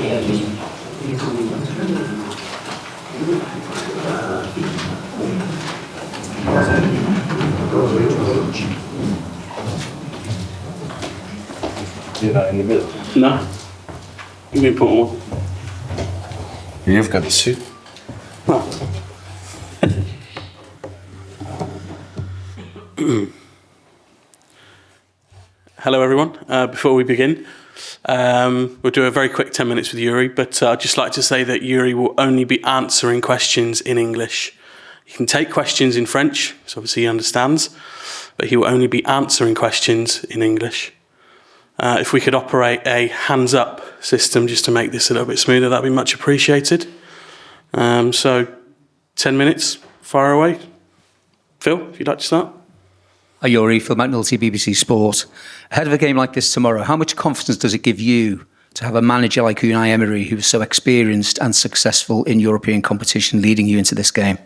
You're not in the middle. No. You can put one. You've got the suit. Oh. Hello everyone. Before we begin, we'll do a very quick 10 minutes with Youri, but I'd just like to say that Youri will only be answering questions in English. He can take questions in French, so obviously he understands, but he will only be answering questions in English. If we could operate a hands-up system just to make this a little bit smoother, that'd be much appreciated. So, 10 minutes, far away. Phil, if you'd like to start. Hi, Youri, Phil McNulty, BBC Sport. Ahead of a game like this tomorrow, how much confidence does it give you to have a manager like Unai Emery, who is so experienced and successful in European competition, leading you into this game?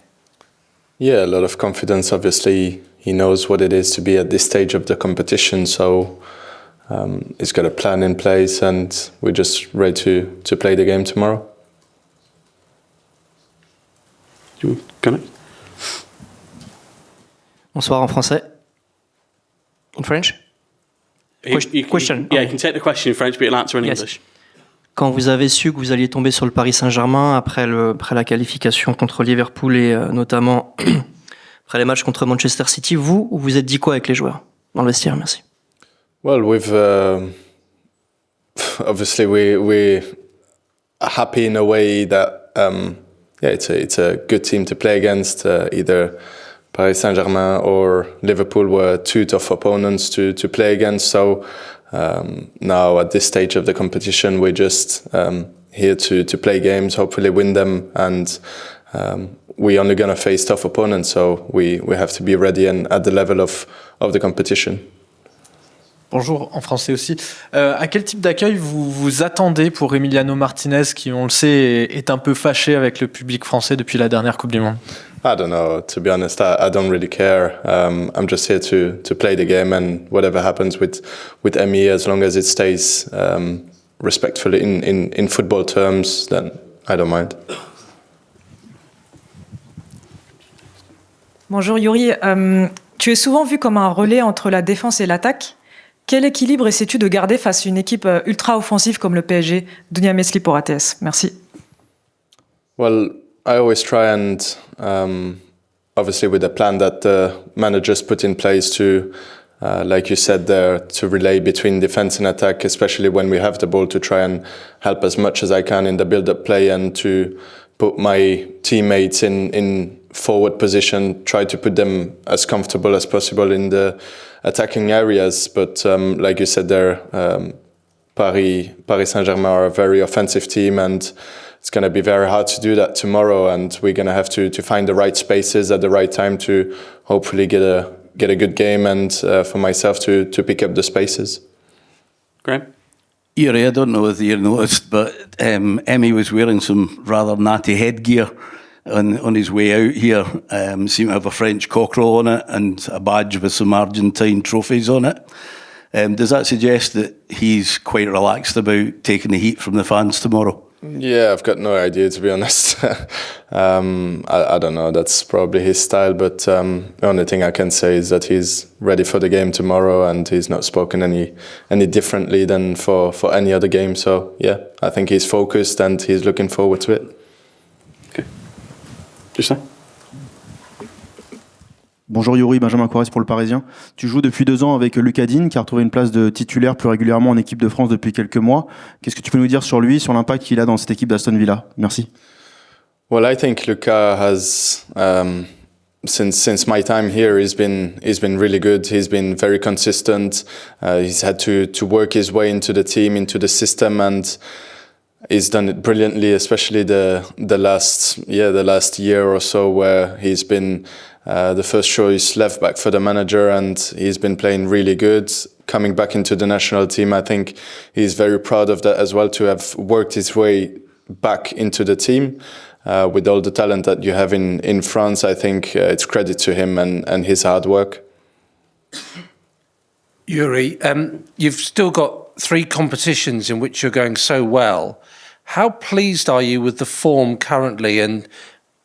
Yeah, a lot of confidence. Obviously, he knows what it is to be at this stage of the competition, so he's got a plan in place and we're just ready to play the game tomorrow. Bonsoir en français. In French? Question. Yeah, you can take the question in French, but you'll answer in English. Quand vous avez su que vous alliez tomber sur le Paris St Germain après la qualification contre Liverpool et notamment après les matchs contre Manchester City, vous vous êtes dit quoi avec les joueurs dans le vestiaire? Merci. Well, we've obviously we're happy in a way that it's a good team to play against. Either Paris St Germain or Liverpool were two tough opponents to play against. So now at this stage of the competition, we're just here to play games, hopefully win them, and we're only going to face tough opponents. So we have to be ready and at the level of the competition. Bonjour, en français aussi. À quel type d'accueil vous vous attendez pour Emiliano Martinez, qui, on le sait, est un peu fâché avec le public français depuis la dernière Coupe du Monde? I don't know. To be honest, I don't really care. I'm just here to play the game, and whatever happens with Emi, as long as it stays respectfully in football terms, then I don't mind. Bonjour Youri, tu es souvent vu comme un relais entre la défense et l'attaque. Quel équilibre essaies-tu de garder face à une équipe ultra-offensive comme le PSG? Dunia Mesli pour ATS. Merci. Well, I always try and, obviously with the plan that the managers put in place to, like you said there, to relay between defense and attack, especially when we have the ball, to try and help as much as I can in the build-up play and to put my teammates in forward position, try to put them as comfortable as possible in the attacking areas. But like you said there, Paris St Germain are a very offensive team, and it's going to be very hard to do that tomorrow, and we're going to have to find the right spaces at the right time to hopefully get a good game, and for myself to pick up the spaces. Graham? Youri, I don't know if you noticed, but Emmy was wearing some rather natty headgear on his way out here. Seemed to have a French cockerel on it and a badge with some Argentine trophies on it. Does that suggest that he's quite relaxed about taking the heat from the fans tomorrow? Yeah, I've got no idea, to be honest. I don't know, that's probably his style, but the only thing I can say is that he's ready for the game tomorrow and he's not spoken any differently than for any other game. So yeah, I think he's focused and he's looking forward to it. Okay. Justin? Bonjour Youri, Benjamin Corrès pour le Parisien. Tu joues depuis 2 ans avec Lucas Digne, qui a retrouvé une place de titulaire plus régulièrement en équipe de France depuis quelques mois. Qu'est-ce que tu peux nous dire sur lui, sur l'impact qu'il a dans cette équipe d'Aston Villa? Merci. Well, I think Lucas has, since my time here, he's been really good. He's been very consistent. He's had to work his way into the team, into the system, and he's done it brilliantly, especially the last year or so, where he's been the first choice left back for the manager, and he's been playing really good. Coming back into the national team, I think he's very proud of that as well, to have worked his way back into the team. With all the talent that you have in France, I think it's credit to him and his hard work. Youri, you've still got 3 competitions in which you're going so well. How pleased are you with the form currently and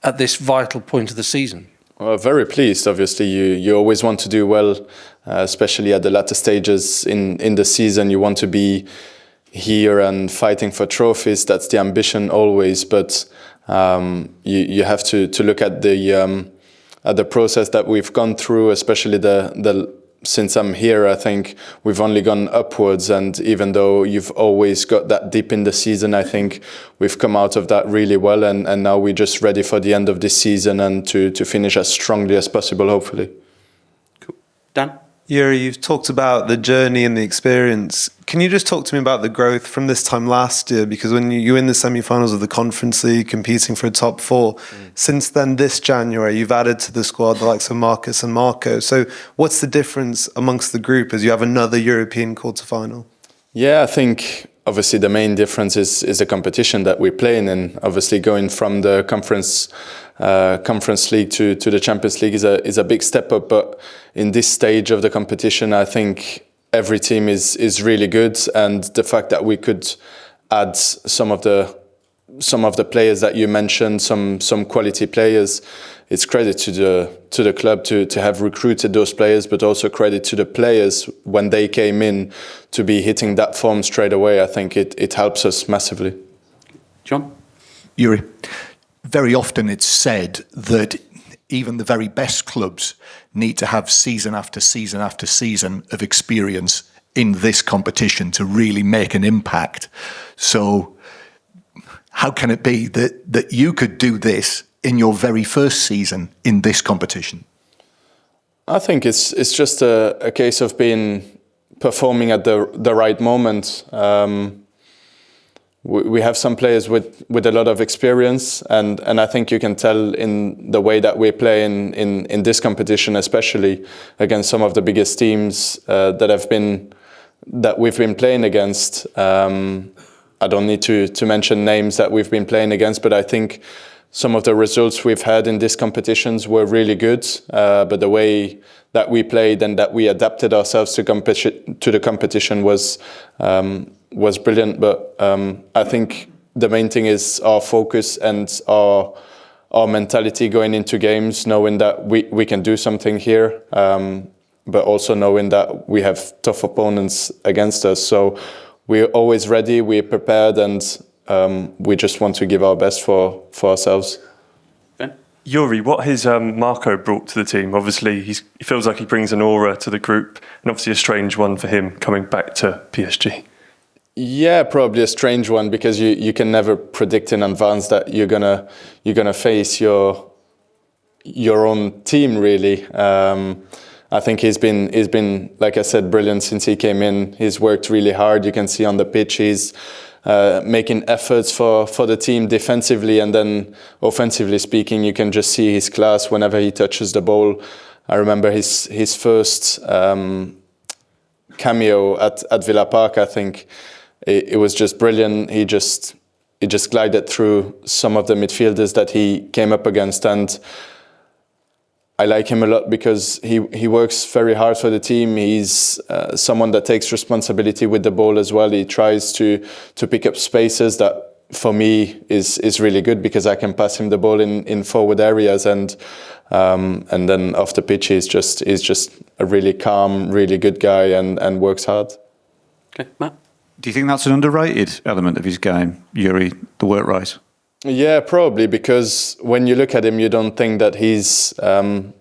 at this vital point of the season? Well, very pleased. Obviously, you always want to do well, especially at the latter stages in the season. You want to be here and fighting for trophies. That's the ambition always. But you have to look at the process that we've gone through, especially since I'm here. I think we've only gone upwards, and even though you've always got that dip in the season, I think we've come out of that really well, and now we're just ready for the end of this season and to finish as strongly as possible, hopefully. Cool. Dan? Youri, you've talked about the journey and the experience. Can you just talk to me about the growth from this time last year? Because when you were in the semi-finals of the Conference League, competing for a top four, since then, this January, you've added to the squad the likes of Marcus and Marco. So what's the difference amongst the group as you have another European quarter-final? Yeah, I think obviously the main difference is the competition that we're playing in. Obviously going from the Conference League to the Champions League is a big step up, but in this stage of the competition, I think every team is really good, and the fact that we could add some of the players that you mentioned, some quality players, it's credit to the club to have recruited those players, but also credit to the players when they came in to be hitting that form straight away. I think it helps us massively. John? Youri, very often it's said that even the very best clubs need to have season after season after season of experience in this competition to really make an impact. So how can it be that you could do this in your very first season in this competition? I think it's just a case of performing at the right moment. We have some players with a lot of experience, and I think you can tell in the way that we play in this competition, especially against some of the biggest teams that we've been playing against. I don't need to mention names that we've been playing against, but I think some of the results we've had in these competitions were really good. But the way that we played and that we adapted ourselves to the competition was brilliant. But I think the main thing is our focus and our mentality going into games, knowing that we can do something here, but also knowing that we have tough opponents against us. So we're always ready, we're prepared, and we just want to give our best for ourselves. Ben? Youri, what has Marco brought to the team? Obviously, he feels like he brings an aura to the group, and obviously a strange one for him coming back to PSG. Yeah, probably a strange one, because you can never predict in advance that you're gonna face your own team, really. I think he's been, like I said, brilliant since he came in. He's worked really hard. You can see on the pitch he's making efforts for the team defensively, and then offensively speaking, you can just see his class whenever he touches the ball. I remember his first cameo at Villa Park. I think it was just brilliant. He just glided through some of the midfielders that he came up against, and I like him a lot because he works very hard for the team. He's someone that takes responsibility with the ball as well. He tries to pick up spaces that, for me, is really good, because I can pass him the ball in forward areas, and then off the pitch he's just a really calm, really good guy, and works hard. Okay, Matt? Do you think that's an underrated element of his game, Youri, the work rate? Yeah, probably, because when you look at him, you don't think that he's a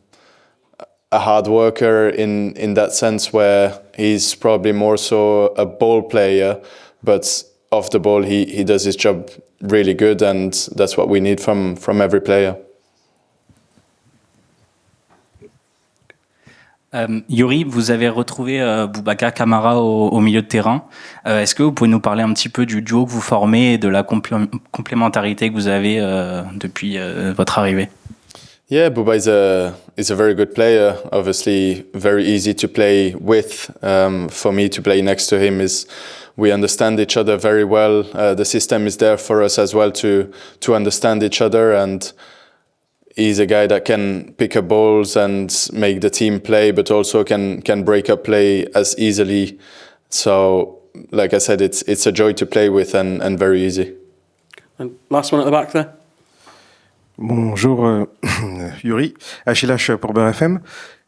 hard worker in that sense, where he's probably more so a ball player, but off the ball he does his job really good, and that's what we need from every player. Youri, vous avez retrouvé Boubacar Kamara au milieu de terrain. Est-ce que vous pouvez nous parler un petit peu du duo que vous formez et de la complémentarité que vous avez depuis votre arrivée? Yeah, Bouba is a very good player. Obviously, very easy to play with. For me to play next to him we understand each other very well. The system is there for us as well to understand each other, and he's a guy that can pick up balls and make the team play, but also can break up play as easily. So, like I said, it's a joy to play with, and very easy. And last one at the back there. Bonjour Youri, Achille H pour BFM.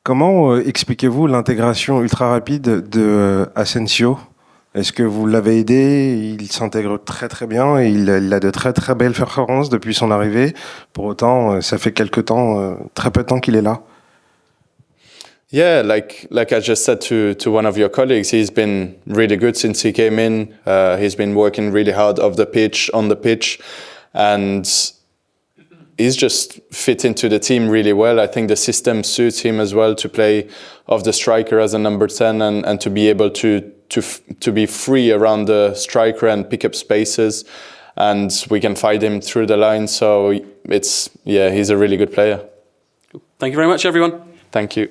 Comment expliquez-vous l'intégration ultra rapide de Asensio? Est-ce que vous l'avez aidé? Il s'intègre très très bien et il a de très très belles performances depuis son arrivée. Pour autant, ça fait très peu de temps qu'il est là. Yeah, like I just said to one of your colleagues, he's been really good since he came in. He's been working really hard on the pitch, and he's just fit into the team really well. I think the system suits him as well to play off the striker as a number 10 and to be able to be free around the striker and pick up spaces, and we can fight him through the line. So he's a really good player. Thank you very much, everyone. Thank you.